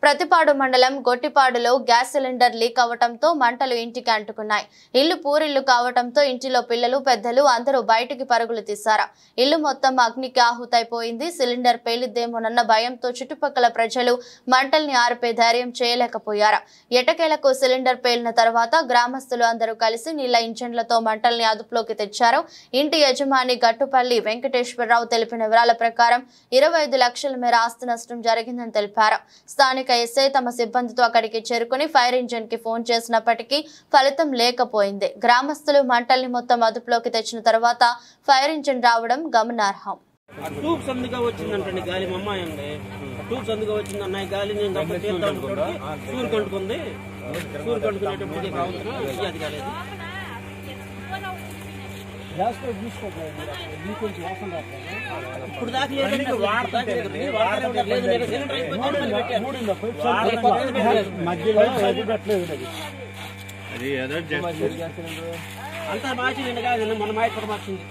ప్రతిపాడు మండలం గొట్టిపాడులో gas cylinder leak అవడంతో మంటలు ఇంటికి అంటుకున్నాయి. ఇల్లు పూరిల్లు కావడంతో ఇంటిలో పిల్లలు పెద్దలు అందరూ బయటికి పరుగులు తీశారు. ఇల్లు మొత్తం అగ్నికి ఆహుతైపోయింది. సిలిండర్ పేలిద్దేమోనన్న భయంతో చుట్టుపక్కల ప్రజలు మంటల్ని ఆర్పే ధైర్యం చేయలేకపోయారు. ఎటకేలకు సిలిండర్ పేలిన తర్వాత గ్రామస్తులు అందరూ కలిసి నీళ్ల ఇంజన్లతో మంటల్ని అదుపులోకి తెచ్చారు. ఇంటి యజమాని గట్టుపల్లి వెంకటేశ్వరరావు తెలిపిన వివరాల ప్రకారం 25 లక్షల మేర ఆస్తి నష్టం జరిగిందని తెలిపారు. స్థానిక ఎస్ఐ తమ సిబ్బందితో అక్కడికి చేరుకుని ఫైర్ ఇంజిన్ కి ఫోన్ చేసినప్పటికీ ఫలితం లేకపోయింది. గ్రామస్తులు మంటల్ని మొత్తం అదుపులోకి తెచ్చిన తర్వాత ఫైర్ ఇంజిన్ రావడం గమనార్హం. ట్యూబ్స్ అందుగా వచ్చిందంటండి గాలి మా అమ్మాయి అండి. ట్యూబ్స్ అందుగా వచ్చింది అన్నయ్య గాలి నేను సూరు కంటుకుంది. సూరు కంటుకునేటప్పటికి కావచ్చు అది కాలేదు. ఇప్పుడు దాకా అంతా మార్చింది కాదు, మన మాట కూడా మార్చింది.